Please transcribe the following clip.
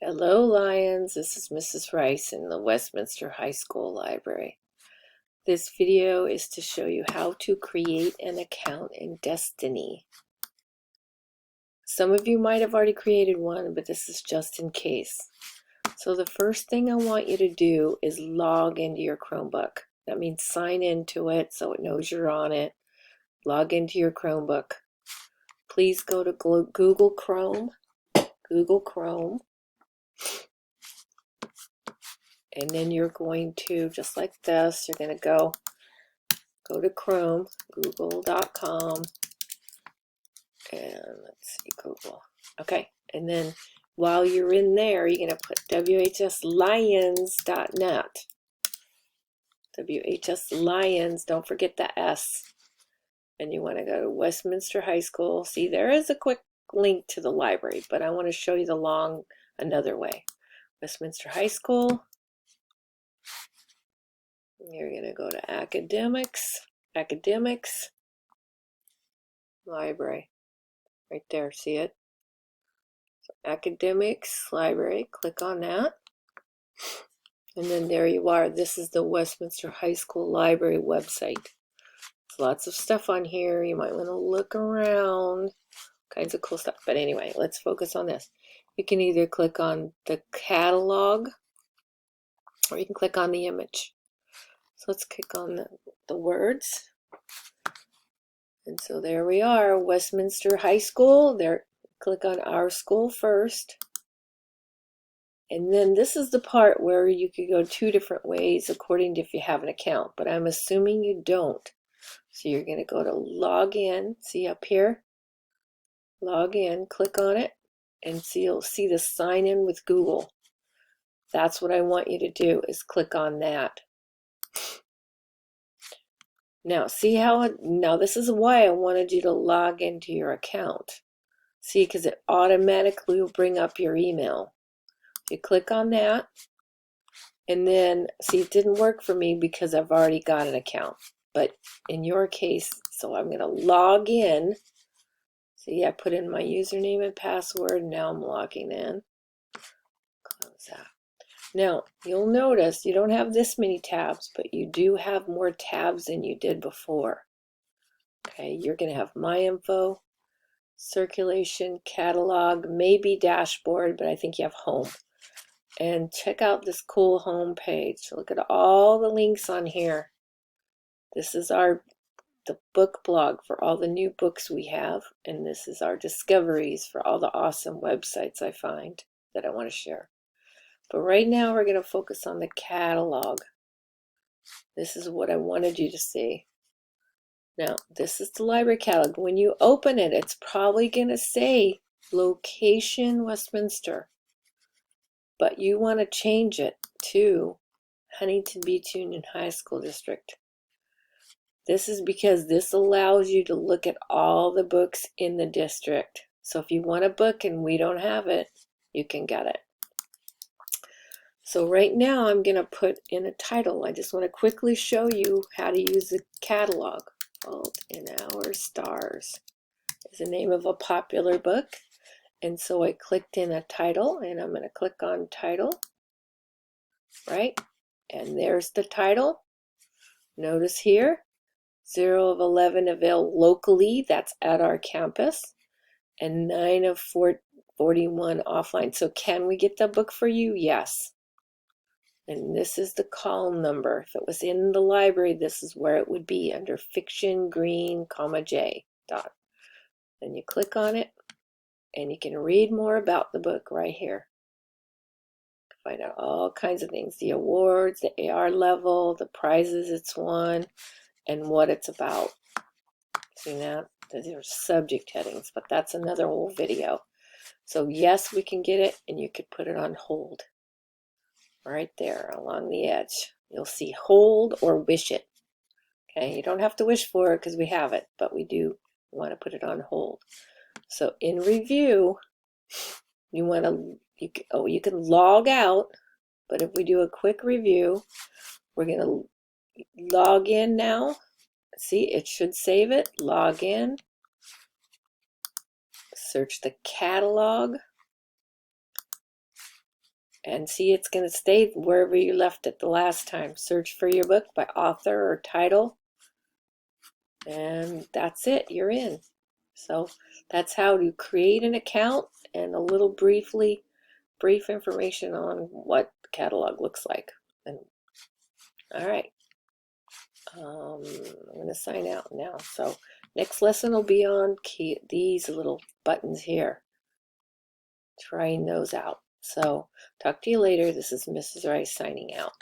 Hello, Lions. This is Mrs. Rice in the Westminster High School Library. This video is to show you how to create an account in Destiny. Some of you might have already created one, but this is just in case. So the first thing I want you to do is log into your Chromebook. That means sign into it so it knows you're on it. Log into your Chromebook. Please go to Google Chrome. And then you're going to, just like this, you're going to go to Chrome, google.com, and let's see, Google. Okay, and then while you're in there, you're going to put whslions.net. WHSLions, don't forget the S. And you want to go to Westminster High School. See, there is a quick link to the library, but I want to show you another way. Westminster High School. You're going to go to academics, library, right there, see it? So academics, library, click on that. And then there you are. This is the Westminster High School Library website. There's lots of stuff on here. You might want to look around, kinds of cool stuff. But anyway, let's focus on this. You can either click on the catalog or you can click on the image. So let's click on the words. And so there we are, Westminster High School. There, click on our school first. And then this is the part where you could go two different ways according to if you have an account, but I'm assuming you don't. So you're going to go to log in, see up here? Log in, click on it, and you'll see the sign in with Google. That's what I want you to do, is click on that. Now, see how now this is why I wanted you to log into your account. See, because it automatically will bring up your email. You click on that, and then, see, it didn't work for me because I've already got an account. But in your case, so I'm going to log in. See, I put in my username and password, and now I'm logging in. Close that. Now, you'll notice you don't have this many tabs, but you do have more tabs than you did before. Okay, you're going to have My Info, Circulation, Catalog, maybe Dashboard, but I think you have Home. And check out this cool home page. Look at all the links on here. This is the book blog for all the new books we have, and this is our discoveries for all the awesome websites I find that I want to share. But right now we're going to focus on the catalog. This is what I wanted you to see. Now, this is the library catalog. When you open it, it's probably going to say Location Westminster, but you want to change it to Huntington Beach Union High School District. This is because this allows you to look at all the books in the district. So if you want a book and we don't have it, you can get it. So right now I'm going to put in a title. I just want to quickly show you how to use the catalog. Fault in Our Stars is the name of a popular book. And so I clicked in a title, and I'm going to click on title, right? And there's the title. Notice here, 0 of 11 available locally, that's at our campus, and 9 of 41 offline. So can we get the book for you? Yes. And this is the column number. If it was in the library, this is where it would be, under fiction, green, comma, J, dot. Then you click on it, and you can read more about the book right here. Find out all kinds of things, the awards, the AR level, the prizes it's won, and what it's about. See that? These are subject headings, but that's another whole video. So yes, we can get it, and you could put it on hold. Right there along the edge. You'll see hold or wish it. Okay, you don't have to wish for it because we have it, but we do want to put it on hold. So in review, you want to, you can log out, but if we do a quick review, we're going to log in now. See, it should save it. Log in. Search the catalog. And see, it's going to stay wherever you left it the last time. Search for your book by author or title, and that's it. You're in. So that's how to create an account and a little brief information on what the catalog looks like. And all right, I'm going to sign out now. So next lesson will be on these little buttons here. Trying those out. So talk to you later. This is Mrs. Rice signing out.